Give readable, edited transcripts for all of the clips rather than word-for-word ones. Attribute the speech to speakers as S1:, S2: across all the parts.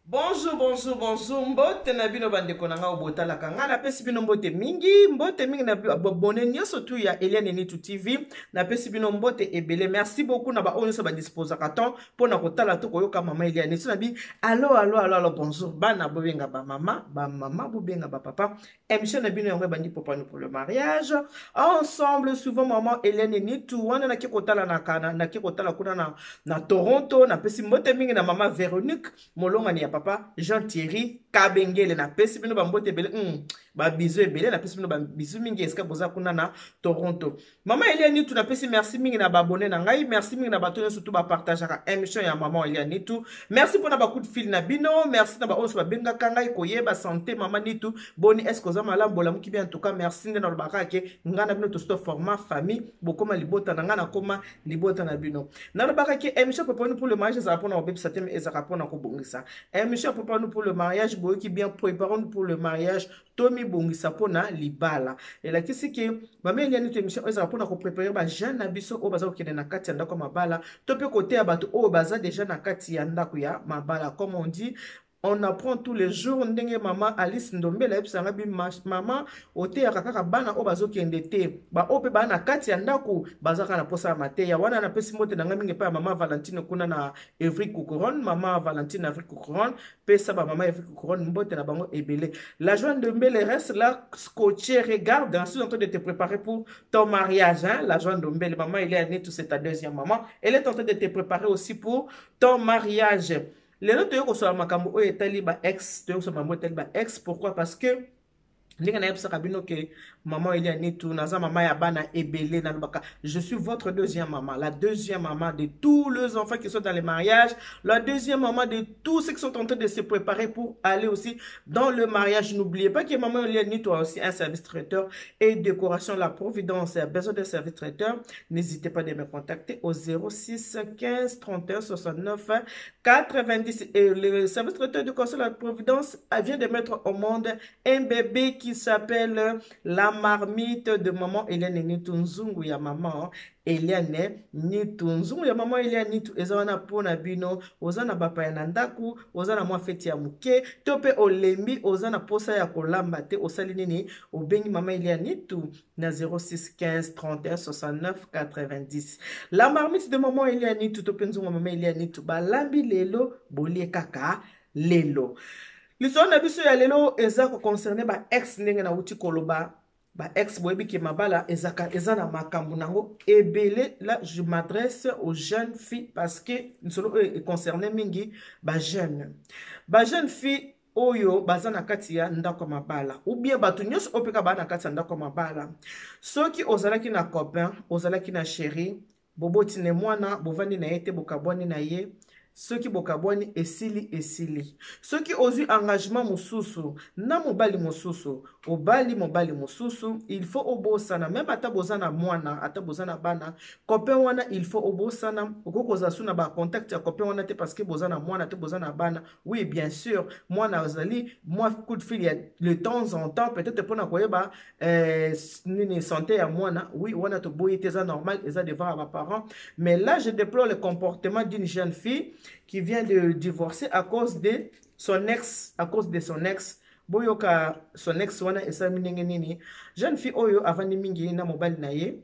S1: Bonjour, bonjour, bonjour. Mbote na bino bandeko na nga obotala kanga na pesi bino mbote mingi na abonné nyonso tu ya Eliane Nitu TV na pesi bino mbote ebele. Merci beaucoup na ba oyo so ba disposa katon pour na kotala to koyoka mama Eliane Nitu na bi allo bonjour bana bobenga ba mama bobenga ba papa. Émission na bino yango bandi papa nous pour le mariage. Ensemble souvent maman Eliane Nitu wana na kotala na kana na kotala kuna na Toronto na pesi mbote mingi na mama Véronique molonga ni papa Jean-Thierry Kabengele na pesi bino bambote ebele ba bizu ebele na pesi bino ba bizu mingi eska boza kuna na Toronto. Mama Eliane Nitu na pesi merci mingi na babone na ngai, merci mingi na bato surtout ba partager émission ya mama Eliane Nitu. Merci pour na ba coup de fil na bino, merci na ba onso ba benga kanga koyeba santé mama Nitu. Boni est-ce que za malambo la muki bien en tout cas merci na lo bakake ngana bino to sto format famille bokoma libota na ngana koma libota na bino. Na lo bakake émission pour le mariage ça pour na obeb satem et ça pour na ko bongisa. Émission préparons-nous pour le mariage, qui bien préparons-nous pour le mariage, Tommy Bongisa pona libala. Et là qu'est-ce que maman il y a une émission ça pour nous préparer ba jeune abiso au baza okende na kati anda ko mabala, to pe côté abato au baza déjà na kati anda ko ya mabala comme on dit. On apprend tous les jours ndenge maman Alice Ndombela ebisanga bi maman ote ya kaka bana o bazokende te ba ope bana kati ya ndako bazaka na posa mate ya wana na pesi mote na ngaminge pa mama Valentine kuna na Evry Couronne mama Valentine Evry Couronne pesa ba mama Evry Couronne mbote na bango ebele. La joie Ndombele reste là scotché regarde ensuite en train de te préparer pour ton mariage hein. La joie Ndombele maman il est née tout c'est ta deuxième maman elle est en train de te préparer aussi pour ton mariage. Les autres toyo makambo oyo etali ba ex toyo makambo etali ba ex pourquoi parce que ndenge na yebisa kabino ke maman Eliane Nitu naza mama ya bana ebele na lobaka je suis votre deuxième maman, la deuxième maman de tous les enfants qui sont dans les mariages, la deuxième maman de tous ceux qui sont en train de se préparer pour aller aussi dans le mariage. N'oubliez pas que maman Eliane Nitu a aussi un service traiteur et décoration La Providence a besoin d'un service traiteur. N'hésitez pas de me contacter au 06 15 31 69 90 et le service traiteur de décoration La Providence vient de mettre au monde un bébé qui s'appelle la marmite de maman Eliane Nitu nzungu ya maman Eliane Nitu nzungu ya maman Eliane Nitu ezana pona bino ozana bapa ya nandaku ozana mwa feti ya muke tope olembi ozana posa ya kolamba te osali nini obengi maman Eliane Nitu na 06 15 31 69 90. La marmite de maman Eliane Nitu tope nzungu maman Eliane Nitu balambi lelo bolie kaka lelo. L'histoire na biso ya lelo eza ko concerner ba ex ndenge na uti koloba ba ex boyebi ke mabala eza na makambo nango ebele. Là je m'adresse aux jeunes filles parce que nsolo concerner mingi ba jeune fille oyo baza na kati ya ndako mabala ou bien bato nyonso opeka ba na kati ya ndako mabala soki ozalaki na copain ozalaki na chérie boboti ne mwana bovandi na yete bokabwani na ye soki bokabwani esili soki ozwi engagement mususu na mobali mususu obali mobali mususu il faut obosana même ata bozana mwana ata bozana bana copain wana il faut obosana okokoza suna ba contact ya copain wana te parce que bozana mwana te bozana bana oui bien sûr mwana azali moi coup de fil ya de temps en temps peut-être pour na koyeba nini santé ya mwana oui wana to boyi te za normal eza devant mes parents mais là je déplore le comportement d'une jeune fille qui vient de divorcer à cause de son ex, boyoka son ex wana esa minenge nini jeune fille oyo avandi mingi na mobile na ye.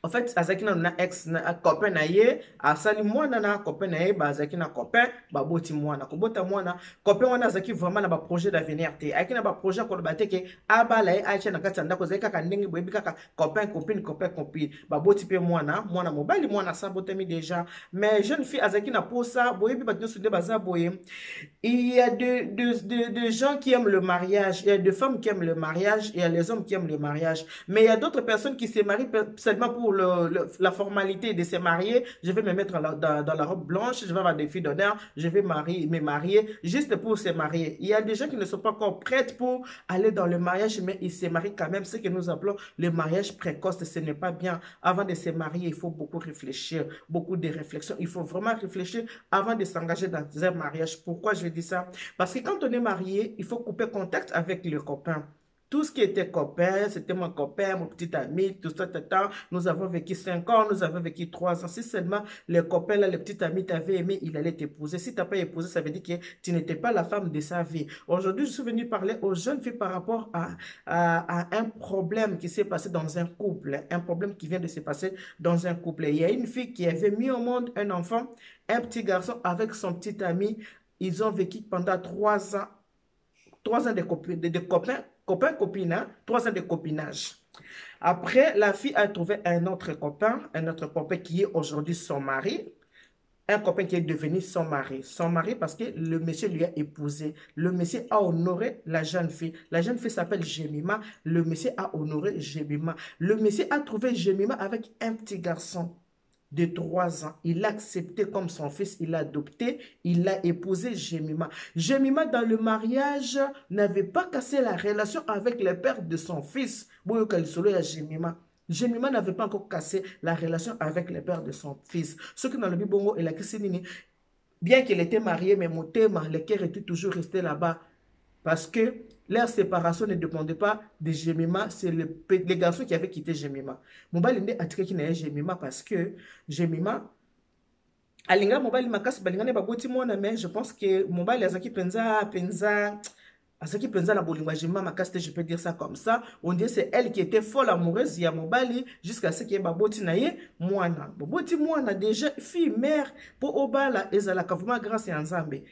S1: En fait, azaki na ex na copain na ye, asali mwana na copain na ye, azaki na copain, boti mwana. Kobota mwana, copain wana azaki vraiment na ba projet d'avenir te. Aki na ba projet ko ba teke abala ye acha na kati ndako zeka ka ndenge boyebi kaka copain copine. Boti pe mwana mobali mwana sabotami déjà. Mais jeune fille azaki na posa, boyebi ba nyoso de baza boye. Il y a de gens qui aiment le mariage, il y a des femmes qui aiment le mariage, il y a les hommes qui aiment le mariage. Mais il y a d'autres personnes qui se marient seulement pour la formalité de se marier. Je vais me mettre dans la robe blanche, je vais avoir des filles d'honneur, je vais me marier juste pour se marier. Il y a des gens qui ne sont pas encore prêts pour aller dans le mariage, mais ils se marient quand même. Ce que nous appelons le mariage précoce, ce n'est pas bien. Avant de se marier, il faut beaucoup réfléchir, beaucoup de réflexion. Il faut vraiment réfléchir avant de s'engager dans un mariage. Pourquoi je dis ça? Parce que quand on est marié, il faut couper contact avec le copain. Tout ce qui était copain, c'était mon copain, mon petit ami, tout ça, nous avons vécu 5 ans, nous avons vécu 3 ans. Si seulement les copains, là, les petits amis t'avaient aimé, il allait t'épouser. Si tu n'as pas épousé, ça veut dire que tu n'étais pas la femme de sa vie. Aujourd'hui, je suis venu parler aux jeunes filles par rapport à un problème qui s'est passé dans un couple, un problème qui vient de se passer dans un couple. Il y a une fille qui avait mis au monde un enfant, un petit garçon avec son petit ami. Ils ont vécu pendant 3 ans. 3 ans copines, hein? 3 ans de copinage. Après, la fille a trouvé un autre copain qui est aujourd'hui son mari. Un copain qui est devenu son mari. Son mari parce que le monsieur lui a épousé. Le monsieur a honoré la jeune fille. La jeune fille s'appelle Jemima. Le monsieur a honoré Jemima. Le monsieur a trouvé Jemima avec un petit garçon de 3 ans. Il l'a accepté comme son fils, il l'a adopté, il l'a épousé Jemima. Jemima, dans le mariage, n'avait pas cassé la relation avec le père de son fils. Jemima. Jemima n'avait pas encore cassé la relation avec le père de son fils. Ce que dans le Bibongo et la Kissinini, bien qu'elle était mariée, mais mon thème, le cœur était toujours resté là-bas. Parce que leur séparation ne dépendait pas de Jemima, c'est le garçon qui avait quitté Jemima. Mobali nde atika ki na Jemima parce que Jemima alinga mobali makasi balingane baboti mona, mais je pense que mobali azaki penza la bolingo Jemima makasi, je peux dire ça comme ça. On dit c'est elle qui était folle amoureuse ya mobali jusqu'à ce que baboti na ye mwana. Baboti mwana déjà fille mère pour obala ezala kavuma grâce ya Nzambe.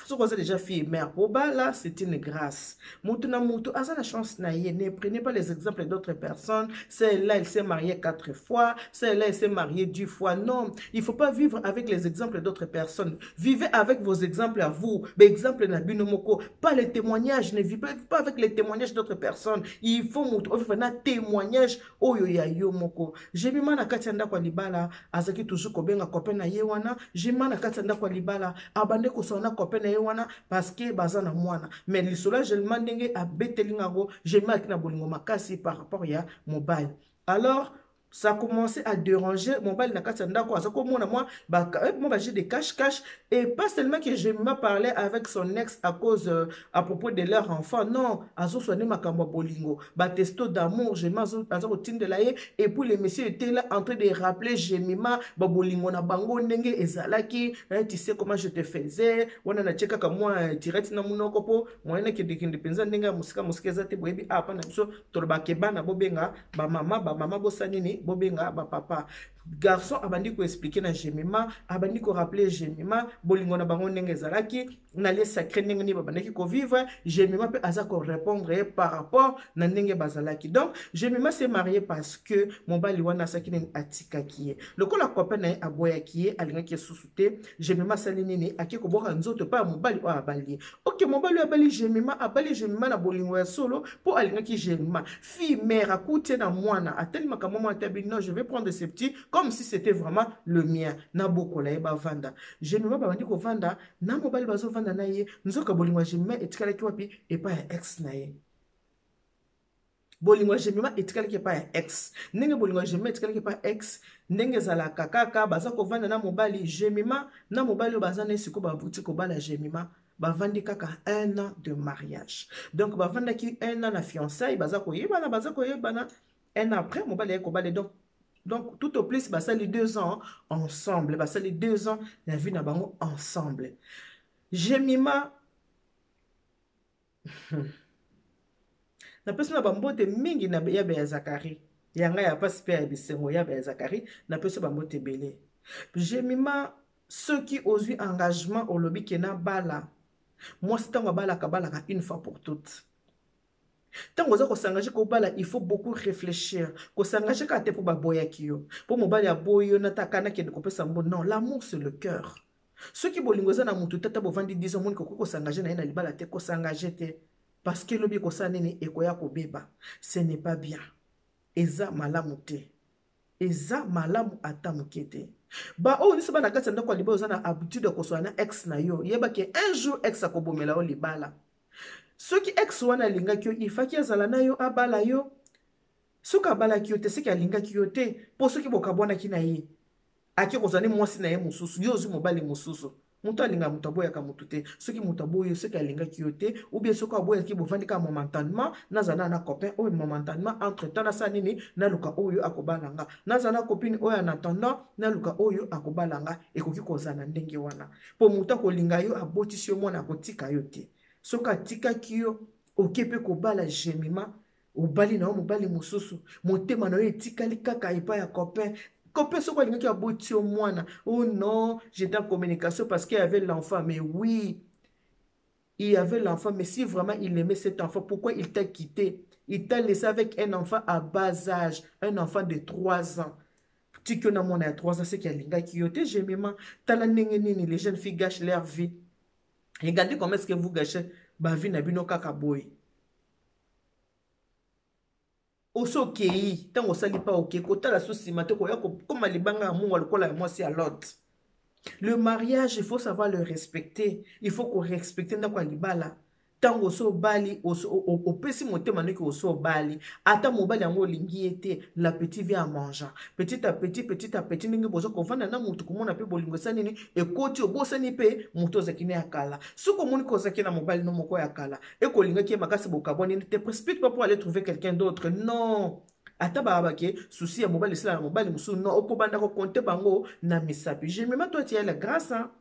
S1: Si vous êtes déjà fille mère, là, c'est une grâce. Moutou na moutou, a la chance na ye. Ne prenez pas les exemples d'autres personnes. Celle-là, elle s'est mariée 4 fois. Celle-là, elle s'est mariée 10 fois. Non, il ne faut pas vivre avec les exemples d'autres personnes. Vivez avec vos exemples à vous. Exemple na binomoko. Pas les témoignages. Ne vivez pas avec les témoignages d'autres personnes. Il faut moutou. Il faut un témoignage. Oyo ya yo moko. J'ai mis na katianda kwa libala. Azaki toujours kobenga kopena yewana. J'ai mis na katianda kwa libala. Abande kosona kopena yewana parce que bazana mwana. Mais l'isolo je demande à betelingago. J'ai mis na bolingo makasi par rapport ya mobile. Alors ça a commencé à déranger mobile na kati ndako azako mona moi j'ai des cache et pas seulement que je m'a parlé avec son ex à cause à propos de leur enfant, non, azo soigné makambo bolingo ba testo d'amour je m'a azo tinde la et puis le monsieur était là en train de rappeler Jemima ba bolingo na bango ndenge ezalaki, tu sais comment je te faisais wana na cheka ka moi direct na munoko po moyena ke de penza ndenge musika zate boyebi apa na biso toloba keba na bobenga ba mama bosanini bobenga ba papa. Garçon abandi ko expliquer na Jemima, abandi ko rappeler Jemima bolingo na bango ndenge ezalaki na les sacré ndenge ni babandaki ko vivre. Jemima peut aza ko répondre par rapport na ndenge bazalaki. Donc Jemima s'est mariée parce que mobali wana sakini atika kiye lokola copain na aboya kiye alinga ki susute. Jemima salini ni akiko boka nzoto pa mobali o abali. OK, mobali abali Jemima na bolingo ya solo po alinga ki Jemima fille mère akute na mwana ateli makamama tabi. Non, je vais prendre ce petit comme si c'était vraiment le mien. Na boko la eba vanda. Jemima babandi ko vanda na mobali bazo vanda na ye nzoka bolingo Jemima etikala ki wapi epa ya ex na ye. Bolingo Jemima etikala ki epa ya ex. Ndenge bolingo Jemima etikala ki epa ex ndenge zala kaka baza ko vanda na mobali Jemima na mobali baza na siko bavuti ko bala Jemima. Bavandi kaka 1 an de mariage. Donc bavanda ki 1 an na fiançailles baza ko yebana 1 an après mobali ya ko bala donc tout au plus ça les 2 ans ensemble ça les 2 ans la vie na bango ensemble. Jemima na pesi na bambote mingi na ya be Zakari yanga ya pas pe ya bisengo ya be Zakari na pesi bambote belé. Jemima ceux qui osent engagement au lobby kena bala moi c'est un bala kabala une fois pour toutes. Tant qu'on s'engage ko bala, il faut beaucoup réfléchir. Ko s'engage ka te pour baboya kiyo. Pour mobali ya boyo na takana ke de ko pesa mbo. Non, l'amour c'est le cœur. Ceux qui bolingoza na mutu tata bo vandi 10 ans mon ko s'engager na libala te ko s'engager te parce que lobi ko sanene e ko ya ko beba. Ce n'est pas bien. Eza malamu te. Eza malamu ata mukete. Ba o ni seba na kati ndako liba ozana habitude ko soana ex na yo. Yeba ke un jour ex akobomela o libala. Ceux qui ex wana linga kyo ifaki azala na yo abala yo soka abala kyo te seki alinga kyo te po soki bokabwana ki na ye aki kozani mwasi na ye mususu yo ozu mobali mususu Mutu alinga mutu aboyaka mutu te. Soki mutu aboyo soki alingaki yo te ou bien soki aboyaki bovandika momentanément nazana na copain oyo momentanément entre temps nasala nini naluka oyo akobalanga. Nazana copine oyo en attendant naluka oyo akobalanga ekoki kozala ndenge wana. Po mutu akolinga yo abotisi yo mwana akotika yo te. Soki atikaki yo okepe kobala jemima obali na yo mobali mosusu motema na yo etikali kaka epai ya copain. Copain soko alingaki aboti yo mwana. Oh non, j'étais en communication parce qu'il y avait l'enfant. Mais oui, il y avait l'enfant. Mais si vraiment il aimait cet enfant, pourquoi il t'a quitté? Il t'a laissé avec un enfant à bas âge, un enfant de 3 ans. Tu connais mon à 3 ans, c'est qu'il y a l'ingaki yote, j'ai même les jeunes filles gâchent leur vie. Regardez comment est-ce que vous gâchez ma vie na bino kakaboy. Oso kei, tant osali pa ok, kota la souci mate ko yako comme libanga amu walokola moi c'est à l'autre. Le mariage, il faut savoir le respecter. Il faut qu'on respecte ndako libala. Tant oso bali o pesi motema niki oso bali. Ata mobali yango lingi ete la petite vient à manger. Petit à petit ningi bozo ko vanda na mutu komona pe bolingo sanini e koti obosani pe mutu zakine akala. Soko moni ko zakina mobali no moko yakala. E ko linga ki makasi bokaboni ne te précipite pas pour aller trouver quelqu'un d'autre. Non. Ata babake souci ya mobali sila na mobali musu non okobanda ko compter bango na misapi. Je me mets toi tu as la grâce hein.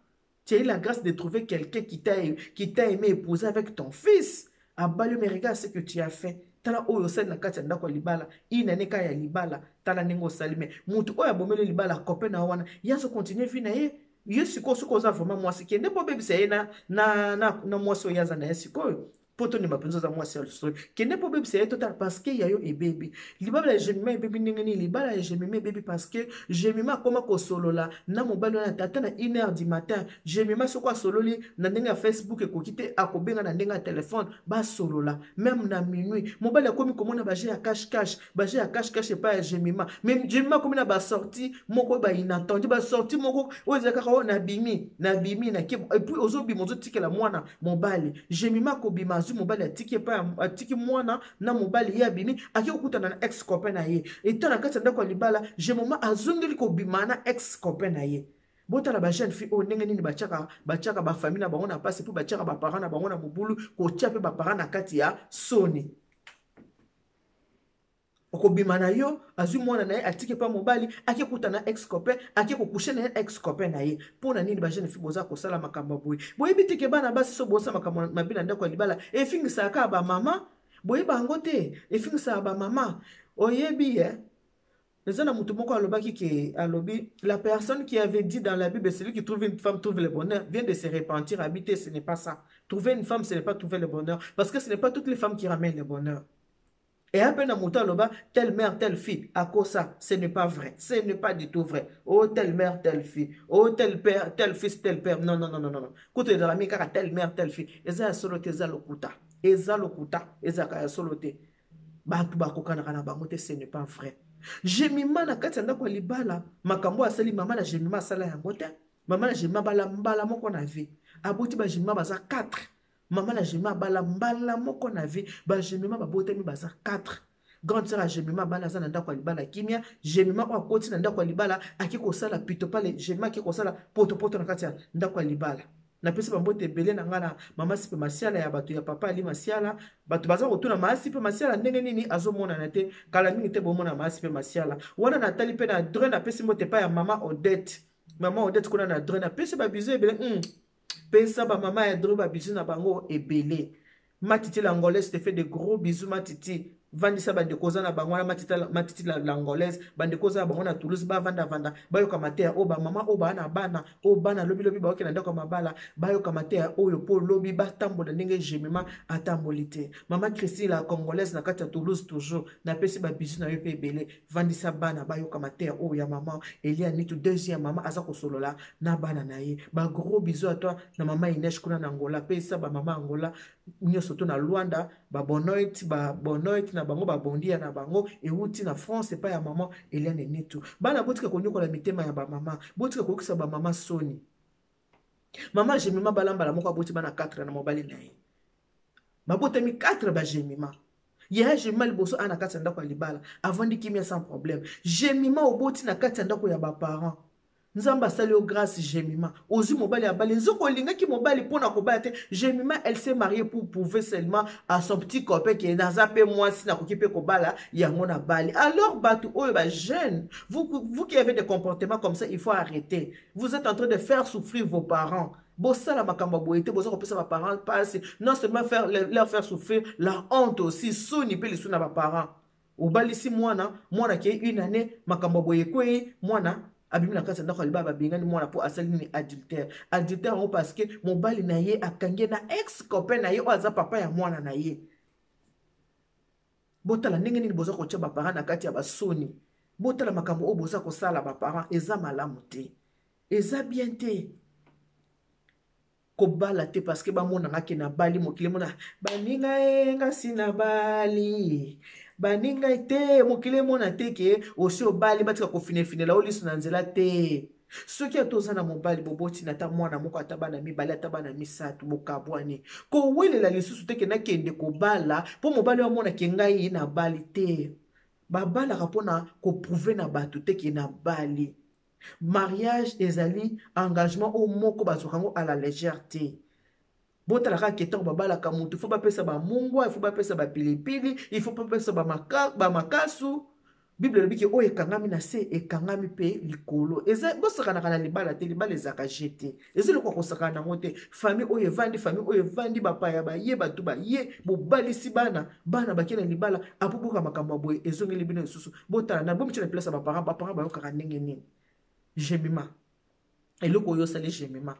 S1: Tu as eu la grâce de trouver quelqu'un qui t'a aimé épouser avec ton fils. Abalio mais regarde ce que tu as fait. Tala oyo sali na kati ndako libala. Ina neka ya libala. Tala nengo salime. Mutu oya bomele libala copain na wana. Yaso continue vie na ye. Yesiko soko za vraiment moi c'est ne po baby c'est na moi so yaza na yesiko. Poto ni mapenzo za mwasi alustro kende po baby c'est total parce que yayo e baby libala je mime baby ningeni libala je mime baby parce que je mime koma ko solola na mobali na tata na 1h du matin je mime soko sololi na ndenga Facebook ekokite akobenga na ndenga téléphone ba solola même na minuit mobali akomi komona ba ya cash pas je mime même je mime komi na ba sortie moko ba inattendu ba sortie moko ozaka ko na bimi na et puis ozobi mozo tikela mwana mobali je mime ko bima mobali atiki pa atiki mwana na mobali ya bimi aki okutana na ex copain na ye etana kati ndako libala je moma azongeli ko bima na ex copain na ye bota la ba jeune fille o ndenge nini bachaka ba famille na bango na passe pour bachaka ba parents na bango na mobulu ko tiape ba parents na kati ya soni okobima na yo azui mwana na ye atiki pa mobali aki kutana ex copain aki ko coucher na ex copain na ye pona nini ba jeune fille boza ko sala makamba boy boy bitike bana basi so bosa makamba mabina ndako libala e fingisa ka ba mama boy bango te e fingisa ba mama oyebi nezana mutu moko alobaki ke alobi la personne qui avait dit dans la Bible celui qui trouve une femme trouve le bonheur vient de se repentir habiter ce n'est pas ça. Trouver une femme ce n'est pas trouver le bonheur parce que ce n'est pas toutes les femmes qui ramènent le bonheur. Et à peine à Mouta Loba, telle mère, telle fille, à quoi ça? Ce n'est pas vrai. Ce n'est pas du tout vrai. Oh, telle mère, telle fille. Oh, tel père, tel fils, tel père. Non, non, non, non, non, non. Côté de la mie, car telle mère, telle fille. Eza solote, eza lokuta. Eza lokuta, eza kaya solote. Batu bako kana bangote, ce n'est pas vrai. Jemima na kati anda kwa libala. Makambo asali mama na jemima asala ya ngote. Mama na jemima bala mbala moko na vie. Aboti ba jemima baza 4. Maman la jemima bala mbala moko na vie ba jemima ba botemi baza 4 grande sœur a jemima bala za nda kwa libala kimia jemima kwa koti na nda kwa libala akiko sala pito pale jemima akiko sala poto na kati ya nda kwa libala na pesa ba mbote belé na ngana mama sipe masiala ya bato ya papa ali masiala bato baza kotuna masipe masiala ndenge nini azomona na te kala mingi te bomona masipe masiala wana natali pe na dre na pesa mbote pa ya mama Odette kuna na dre na pesa ba bizu ebele Pesa ba maman et droba bisous na bango et belé. Matiti l'angolaise te fait de gros bisous matiti. Vandisa bande koza na bango na matiti l'angolaise bande koza bango na Toulouse ba vanda ba yo kamatea o ba mama o ba na bana o bana lobi ba okena ndako mabala ba yo kamatea o yo po lobi ba tambola ndenge jemima atambolite. Mama Christine la congolaise na kati ya Toulouse toujours na pesi ba bisous na yo pe belé vandisa bana ba yo kamatea o ya mama Elia nitu deuxième mama aza ko solola na bana na ye ba gros bisous à toi na mama Inès kuna na Angola pesa ba mama Angola nyoso to na Luanda ba bonoit na bango ba bondia na bango e wuti na France pa ya maman Eliane Nitu bana botika konyokola mitema ya ba mama botika kokisa ba mama soni mama jemima balamba la moko aboti bana 4 na mobali na ye mabota mi 4 ba jemima ya jemima liboso ana kati ndako ya libala avant kimia sans problème jemima oboti na kati ndako ya ba parents nzamba asali yo grâce Jemima ozwi mobali ya bali nzoko olingaki mobali mpona kobala te. Jemima elle s'est mariée pour prouver seulement à son petit copain que naza pe mwasi nakoki pe kobala yango na bali. Alors batu oyo ba jeune, vous qui avez des comportements comme ça, il faut arrêter. Vous êtes en train de faire souffrir vos parents. Bosala makambo boyete bozo kopesa ba parents passe non seulement leur faire souffrir, la honte aussi soni pe lisu na ba parents. Obalisi mwana ke une année makambo boyekwe mwana abimi na kasa ndako libaba bingani mwana po asali ni adultère. Adultère on parce que mobali na ye akange na ex copain na ye o aza papa ya mwana na ye. Botala ndenge nini boza kotia ba parents na kati ya basoni. Botala makambo o boza kosala ba parents eza malamu te. Eza bien te. Kobala te parce que ba mona ngaki na bali mokile mona baninga nga sina bali. Baninga te mokile mona te ke osi obali batika kofine la oliso na nzela te. Soki atoza na mobali boboti na ta mwana moko atabana mibali atabana misatu bokabwani. Ko welela lisusu te ke na kende kobala po mobali wa mona ke ngai na bali te. Babala kapona ko prouver na batu te ke na bali. Mariage ezali engagement au moko bazokango à la légèreté. Bota la ketango babala kamutu, il faut pas pesa ba mungwa, il faut pas pesa ba pilipili, il faut pas pesa ba makasu. Bible le dit que o ekangami na se ekangami pe likolo. Eza bosaka na libala te libala ezaka jeté. Eza le ko saka na ngote famille o evandi bapaya ba ye batu ba ye bo balisi bana bakena libala apubuka makambo boye ezongeli bino susu. Bota na bomi tshela place ba parents ba yokaka ndenge nini. Jemima. Eloko yo sali Jemima.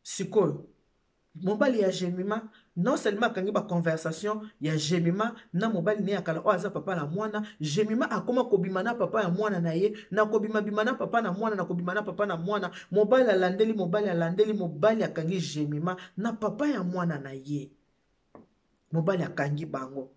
S1: Sikoyo. Mobali ya Jemima, non seulement kangi ba conversation ya Jemima na mobali ne akala o aza papa na mwana, Jemima akoma kobima na papa ya mwana na ye, na kobima na papa na mwana, na kobima na papa na mwana, mobali alandeli akangi Jemima na papa ya mwana na ye. Mobali akangi bango.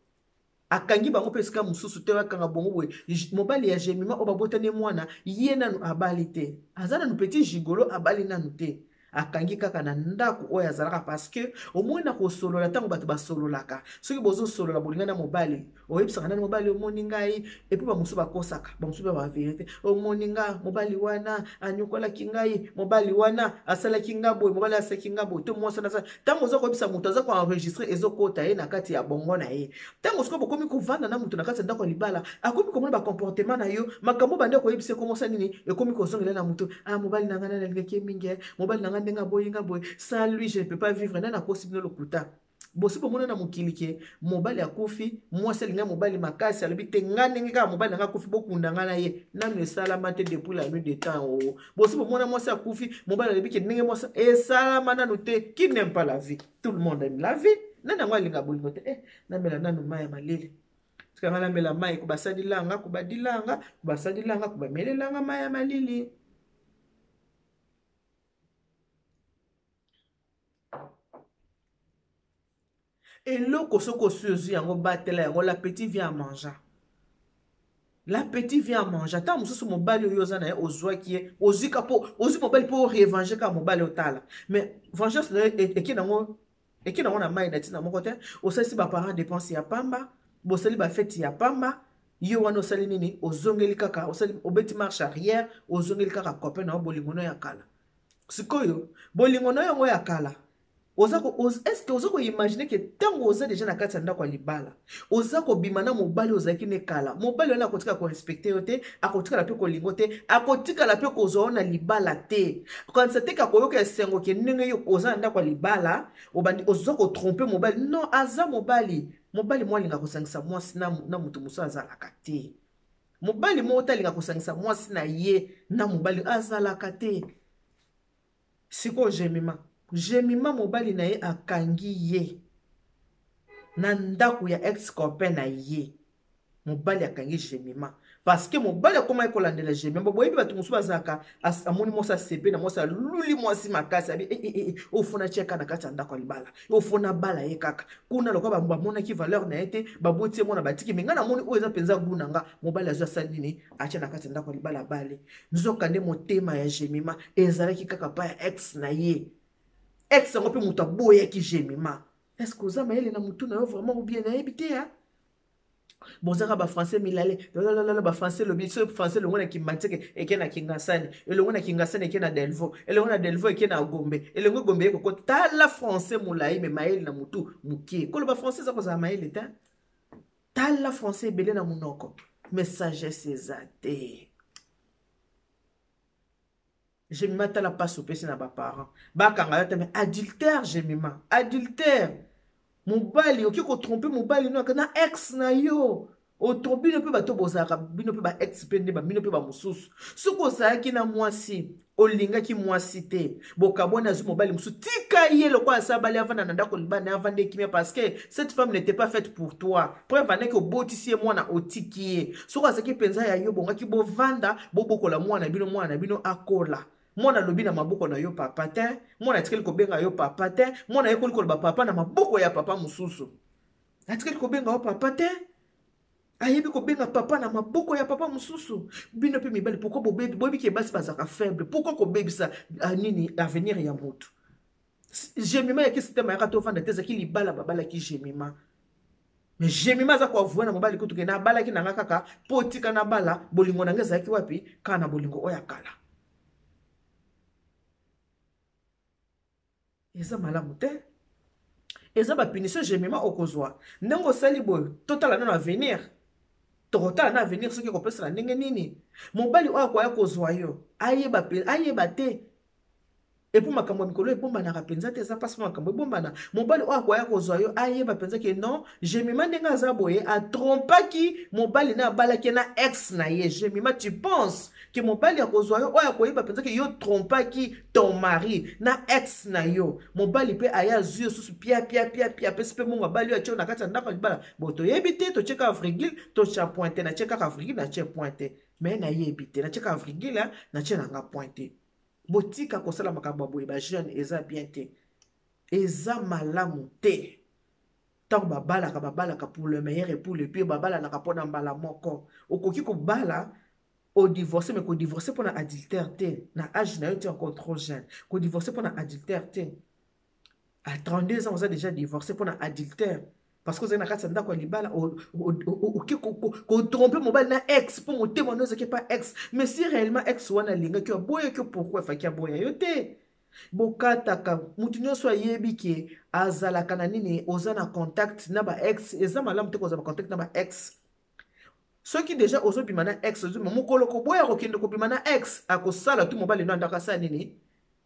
S1: Akangi bango pesika mususu te wakanga bongo boye. Mobali ya Jemima obabotane mwana ye nanu abali te. Azana nu petit gigolo abali nanu te. Akangi kaka na ndako oya zalaka parce que au moins na ko solola tango bato ba sololaka. Soki bozo solola bolinga na mobali, oyebisaka na mobali omoni ngai et puis ba musu ba kosaka, ba musu ba vérité. Omoni nga mobali wana anyokola kingai, mobali wana asala kinga boy, mobali asala kinga boy. To mo sana tango zo ko bisa mutu za ko enregistrer ezokota ye na kati ya bongo na ye. Tango soko bokomi ko vanda na mutu na kati ndako libala, akomi ko mona ba comportement na yo, makambo bande ko yebise ko mosa nini ekomi ko zongela na mutu. Ah mobali na ngana na ngeke mingi, mobali na ngana boy. Sans lui je ne peux pas vivre nana possible le kuta bosi bomona na mokilike mobali akufi mwasi linga mobali makasi alobi te ngane ngaka mobali nga akufi bokunda ngana ye nanu esalama te depuis la nuit de temps o bosi bomona mwasi akufi mobali alobi ke ndenge mwasi esalama nanu te qui n'aime pas la vie, tout le monde aime la vie nana ngwa linga bolingo te namela nanu maya malele tsanga namela mai kubasadilanga kubasadilanga kubamelelanga maya malili. Et l'eau soko suzu yango batela yango la petite vient à manger. La petite vient à manger. Tant mususu mobali oyoza na ozwa ki ozika po ozu mobali po revenger ka mobali otala. Mais vengeance eki nango na mai na tina moko te. Osali ba parents dépense ya pamba, bosali ba fête ya pamba. Yo wana osali nini ozongeli kaka osali obeti marche arrière ozongeli kaka copain na bolingono ya kala. Sikoyo bolingono yango ya kala. Est-ce que vous imaginez que tant que vous êtes déjà dans le cadre de libala, vous avez bimana mobali ozaki ne kala, mobali ona kotika ko respecter yote, akotika la pe ko lingote, akotika la pe ko zona libala te. Quand ça te ka ko yoka sengo ke ndenge yo koza ndako libala, obandi ozoko tromper mobali, non aza mobali mwa linga ko sangisa mwasi na mutu muso azalaka te. Mobali mo otalinga ko sangisa mwasi na ye na mobali azalaka te. Siko Jemima mobali na ye akangi ye na ndako ya ex copain na ye mobali akangi Jemima parce que mobali akoma ekolandela Jemima boyebi batu musu bazaka amoni mosa sepe na mosa luli mwasi makasi abi ofuna cheka na kati ndako libala ofuna bala ye kaka kuna lokwa bamona ki valeur na ete baboti mona batiki menga na moni oza penza gunanga mobali azwa sandini acha na kati ndako libala bale nzoka nde motema ya Jemima ezalaki kaka pa ya ex na ye. Ex on peut muta boya ki Jemima. Est-ce que vous avez na mutu na vraiment ou bien na ebité hein? bozaka ba français milale ba français lobi so français longo na kimateke eke na kingasani elongo na kingasani eke na delvo elongo na delvo eke na gombe elongo gombe eko tala français mulai me maele na mutu mukie kolo ba français za ko za maele ta tala français belé na munoko mais sagesse ezate Jemima tala passe au PC na ba parents bakanga yo te mais adultère Jemima adultère mobali oki ko tromper mobali no kana ex na yo o tromper no pe bato bozaka bino pe ba ex pe ndeba bino pe ba mususu suko zaki na mwasi olinga ki mwasi te bokabona zu mobali musu tika ye lo kwa sabali avana na ndako libana avande kimia parce que cette femme n'était pas faite pour toi preuve ane que botisi mwana otiki suko zaki penza ya yo bonga ki bovanda bobokola mwana bino akola mwana lobi na maboko na yo papa te mwana atikeli kobenga yo papa te mwana yekoli koloba papa na maboko ya papa mususu atikeli kobenga yo papa te ayebi kobenga papa na maboko ya papa mususu bino pe mibali pourquoi boyebi ke basi bazaka faible pourquoi kobebisa nini avenir ya motu Jemima yaki système yaka tovanda te ezaki libala babalaki Jemima mais Jemima aza koavouer na mobali kutuke na abalaki nanga kaka po otika na bala bolingo nanga ezalaki wapi kaka na bolingo oyo akala eza malamu te eza bapunition Jemima okozwa ndenge osali boye totala nano avenir tokotala na avenir soki ekopesana ndenge nini mobali oyo akoya kozwa yo ayeba te epo makambo ya mikolo ebombanaka mpenza te eza mpasi makambo ebombana mobali oyo akoya kozwa yo ayeba mpenza ke non Jemima ndenge aza boye atrompaki mobali na abalaki na ex na ye Jemima tu penses ke mobali akozwa yo oyo akoyeba mpenza ke yo trompaki ton mari na ex na yo mobali mpe aya azwi yo susu pia apesi mpe mongo abali yo atie na kati ya ndako ya libala bo toyebi te totie kaka vrigile totia pointe natie kaka vrigile natie pointe me nayebi te natie kaka vrigile natie nanga pointe botika kosala makambo ya boye bajeune eza bien te eza malamu te ntango babalaka pour le meilleur et pour le pire babalanaka mpona mbala moko okoki kobala odivorce mais kodivorce mpona adultère te na age na yo te encore trop jeune kodivorce mpona adultère te à 32 ans oza déjà divorcé mpona adultère parce que ozali na kati ya ndako ya libala oki kotrompe mobali na ex mpo motema wana ozaki pa ex mais si réellement ex wana alingaki yo aboyaki yo pourkui afaki aboya yo te bokataka mutu nyonso ayebi ke azalaka na nini oza na contact na ba ex eza malamu te kozala contact na ba ex soki deja ozobima na ex ozobima mokolo koboya kokende kobima na ex akosala tu mobali no andako asala nini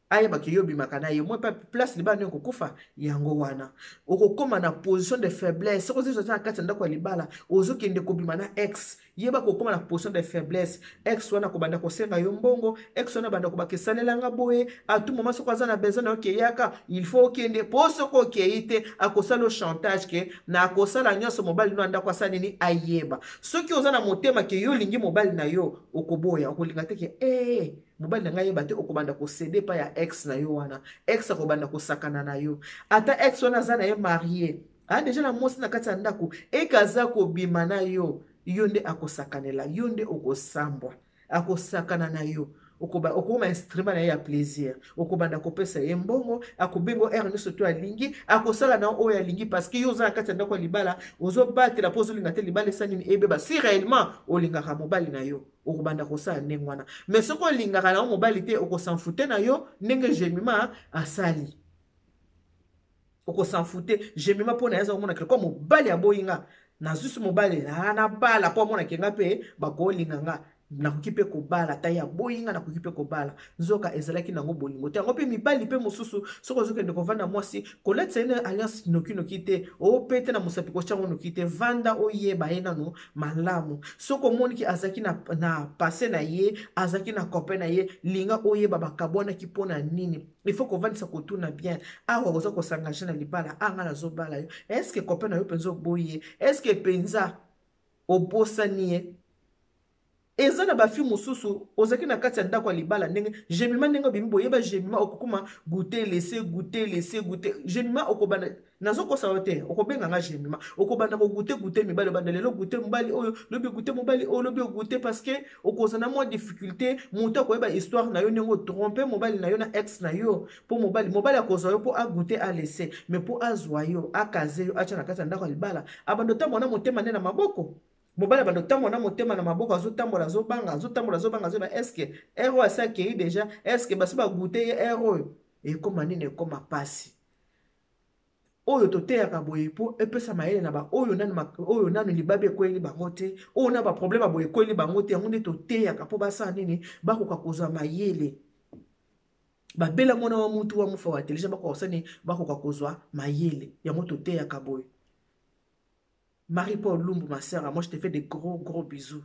S1: ayebaki yo bimaka na ye moi pa place libala nyo kokufa yango wana okokoma na position de faiblesse soko zizo na kati ndako ya libala ozokende kobima na ex yeba kokoma na position de faiblesse ex wana kobanda kosenga yo mbongo ex wana banda kobakesanelanga boye à tout moment soko aza na besoin na yoke yaka il faut okende po soko okei te akosala o chantage ke na akosala nyonso mobali no ndako asala nini ayeba soki oza na motema ke yo lingi mobali na yo okoboya okolinga te ke mobali na ngai yeba te okobanda kosede pa ya ex na yo wana ex akobanda kosakana na yo ata ex wana aza na ye marie deja na mwasi na kati ya ndako ekaza kobima na yo yo nde akosakanela yo nde okosambwa akosakana na yo okoma instrument na ye ya plaisir okobanda kopesa ye mbongo akobengo ere nyonso to alingi akosala na oyo alingi parce que yo oza na kati ya ndako ya libala ozobatela mpo ozolinga te libala esa nini ebeba si réellement olingaka mobali na yo okobanda kosala ndenge wana mais soki olingaka na mobali te okosanfute na yo ndenge Jemima asali okosanfute Jemima mpo na ye aza komona keloko mobali aboyinga nazusu mobali na bala mpo amona kenga mpe bakolinga nga nakoki mpe kobala ta ya boyinga nakoki mpe kobala nzoka ezalaki nango bolingo te yango mpe mibali mpe mosusu soki ozokende kovanda mwasi koletisa ye na alliance nokinoki te ope te na mosapi kotyango noki te vanda oyeba ye nano malamu soki omoniki azalaki na pase na ye azalaki na copain na ye linga oyeba bakabwanaki mpo na nini il faut kovandisa kotuna bien awa oza kosangage na libala nga nazobala yo eske copain na yo mpenza oboyi ye eske mpenza obosani ye eza na bafi mosusu ozaki na kati ya ndako ya libala ndenge gemima ndenge obimi boyeba gemima okokoma goûter laisser gemima okobanda nazokosa yo te okobenganga gemima okobanda kogoûter mibali obanda lelo goûter mobali oyo lobi goûter mobali oyo lobi ogoûter parce que okozana mwa difficulté moto akoyeba histoire na yo ndenge otrompe mobali na yo na ex na yo mpo mobali akozwa yo mpo agoûter alaisser mais mpo azwa yo akaze yo atya na kati ya ndako ya libala abanda otambola na motema nde na maboko mobali abanda otambola na motema na maboko azotambola azobanga azoyeba eske ere oyo asi akei deja eske basi bagoûte ye ere oyo ekoma nini ekoma pasi oyo toteyaka boye mpo epesa mayele na oyo nanu libabi ekweli bango te oyo na baproblème boye ekweli bango te yango nde toteyaka mpo basala nini bakoka kozwa mayele babela mwana wa mutu wa mufa wa intelligent bakoka kozwa mayele yango toteyaka boye. Marie-Paul Lumbu, ma sœur, moi je te fais des gros bisous.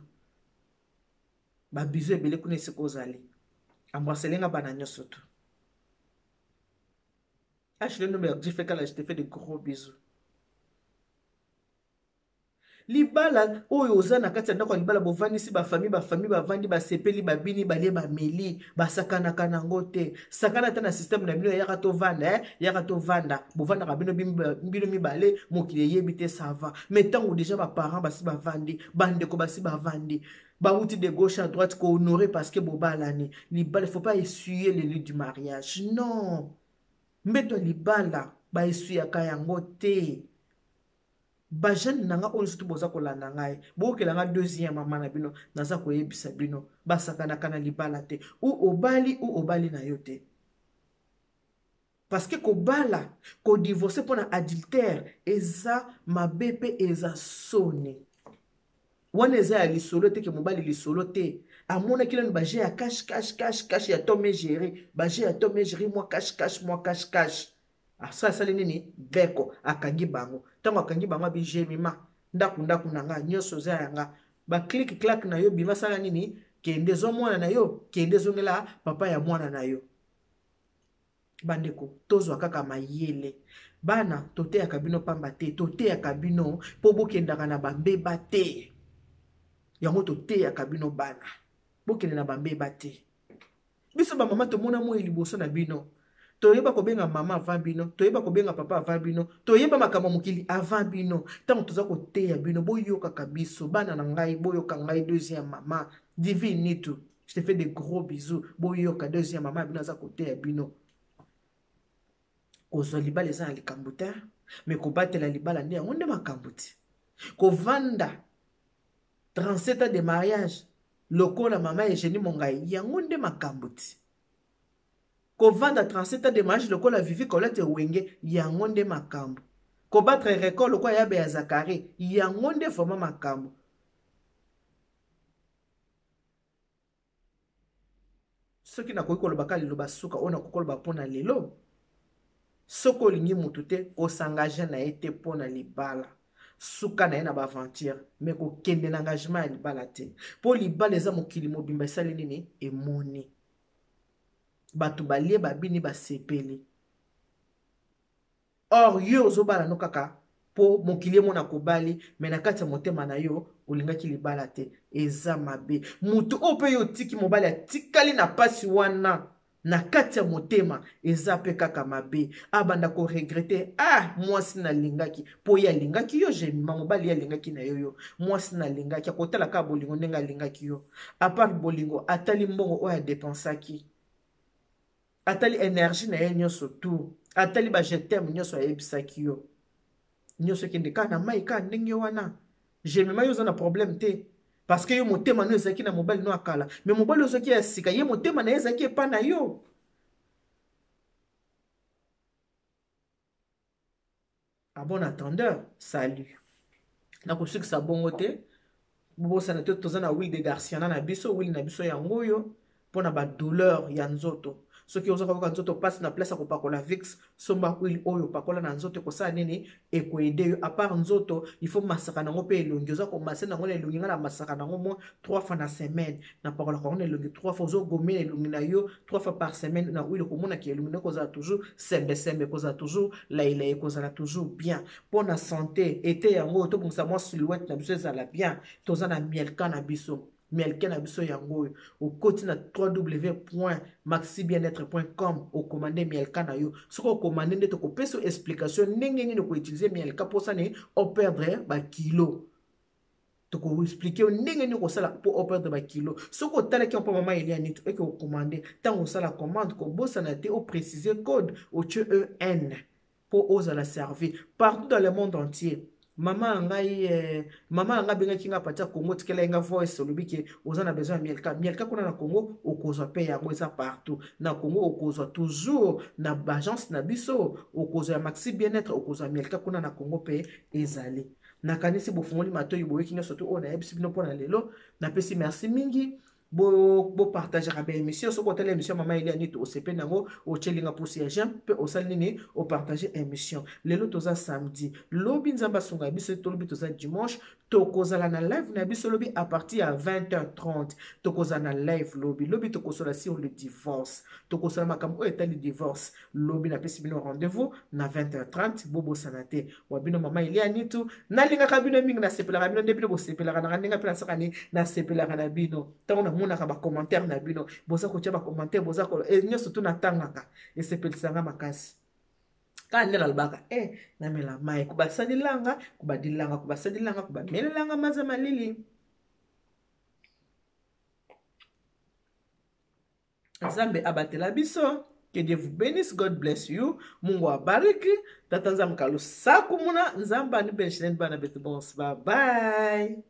S1: Ba bisous et belé kune seko zali. Embrasselenga bananyo soto. Ah, je le nomme, je te fais des gros bisous. Libala oyo oza na kati ya ndako libala bovandi si bafamille bavandi basepeli babini balie bameli basakanaka nango te sakana ata na système na bino yaka tovanda bovandaka bino mibale mokili eyebi te sava mais ntango déjà baparent basi bavandi bandeko basi bavandi bauti de gauche à droite ko honorer parce que bobalani libala il faut pas essuyer le lit du mariage non mbeto libala ba essuyaka yango te bajane nanga oyo surtout boza kolanda ngai bokelanga deuxième mama na bino naza koyebisa bino basakanaka na libala te ou obali na yo te parce que kobala kodivorce mpona adultère eza mabe mpe eza soni wana eza ya lisolo te ke mobali lisolo te amonaki nanu baje ya cache ya tome géré baje ya tome géré moi cache asali nini beko akangi bango ntango akangi bango abijemima ndaku na nga nyonso oza yanga baklik klak na yo bima sala nini kende zo mwana na yo kende zongela papa ya mwana na yo bandeko tozwa kaka mayele bana toteyaka bino pamba te toteyaka bino mpo bokendaka na bambeba te yango toteyaka bino bana bokende na bambeba te biso bamama tomona moi liboso na bino toyeba kobenga mama avant bino toyeba kobenga papa avant bino toyeba makambo mokili avant bino ntango toza koteya bino boyokaka biso bana na ngai boyoka ngai deuxième mama divine nitu je te fais des gros bisous boyoka deuxième mama bino aza koteya bino kozwa libala eza na likambo te mais kobatela libala nde yango nde makambo te kovanda 37 ans de mariage lokola mama Eugénie Mongai yango nde makambo te kovanda 37 ans de mariage lokola Vivi Colette Wenge yango nde makambo kobattre record lokola Yabe ya Zakari yango nde vraiment makambo soki nakoki kolobaka liloba suka oyo nakokoloba mpona lelo soki olingi motu te osengage na ye te mpona libala suka na ye na baaventure me kokende na engagement ya libala te mpo libala eza mokili mobimba esali nini emoni bato balie babini basepeli or yo ozobala no kaka mpo mokili emona kobali me na kati ya motema na yo olingaki libala te eza mabe motu oyo mpe yo otiki mobali atikali na pasi wana na kati ya motema eza mpe kaka mabe abanda koregrete mwasi nalingaki mpo ye alingaki yo jemima mobali ye alingaki na yo mwasi nalingaki akotala kaka bolingo ndenge alingaki yo apart bolingo atali mbongo oyo adepensaki atali énergie na ye nyonso tu atali bajeteme nyonso ayebisaki yo nyonso ekende kaka na mai kaka ndenge wana jemima yo oza na problème te parce que yo motema no ezalaki na mobali no akala me mobali ozalaki ya sika ye motema na ye ezalaki epa na yo a bon attendeur salut nakosukisa bongo te bobosana te toza na wile de garciana na biso wile na biso yango oyo mpona badouleur ya nzoto soki oza koyoka nzoto pasi na place ya kopakola vix somba wili oyo pakola na nzoto ekosala nini ekoede yo apart nzoto ifo masaka nango mpe elongi oza komase nango na elongi nga na masaka nango mo 3 fois na semaine na pakola kango na elongi 3 fois ozogome na elongi na yo 3 fois par semaine na wili komonaki elongi na ekozala toujours sembesembe ekozala toujours lailai ekozala toujours bien mpona santé ete yango tobongisa mwa silhouette na biso ezala bien toza na mielka na biso mielke na biso yango au koti na www.maxibienetre.com au commandé mielka na yo soko au commandé nde to ko peso explication ndenge nini ko utiliser mielka pour ça ne au perdre ba kilo to ko expliquer ndenge nini ko sala pour perdre ba kilo soko tala ki on peut maman Elia Nitu et que au commandé tant on sala commande ko bossa na te au préciser code au TEN pour oser la servir partout dans le monde entier. Maman ngai benga kinga patia Congo tikela nga voice lobi ke ozana besoin mielka kuna na Congo okozwa pe yango eza partout na Congo okozwa toujours na agence na biso okozwa Maxi Bien-être okozwa mielka kuna na Congo pe ezali nakanisi bofungoli matoyi boyeki nyonso to ona yebisi bino mpona lelo napesi merci mingi bo partager ba émission so ko tele émission Maman Elia Nitu o sepe nango o chelinga pousi ya j'aime pe o sali nini o partager émission lelo toza samedi lobi nzamba sunga biso to lobi toza dimanche to kozala na live na biso lobi à partir à 20h30 to kozala na live lobi to kosola sur le divorce to kosola makambo etali divorce lobi na pesi bino rendez-vous na 20h30 bobo sanate wa bino Maman Elia Nitu nalinga ka bino mingi na sepela bino ndebino bo sepela na ndinga pe na sakani na sepela na bino tango monaka ba commentaire na bino boza ko tia ba commentaire boza ko nyoso to natangaka esepelisanga makasi ka ndela albaka na mela mai kuba sadilanga kuba dilanga kuba sadilanga kuba melanga maza malili Nzambe abatela biso. Que Dieu vous bénisse, God bless you. Mungu abariki. Tata nzambe kalu sakumuna nzamba ni benshinen bana betu bons. Bye bye.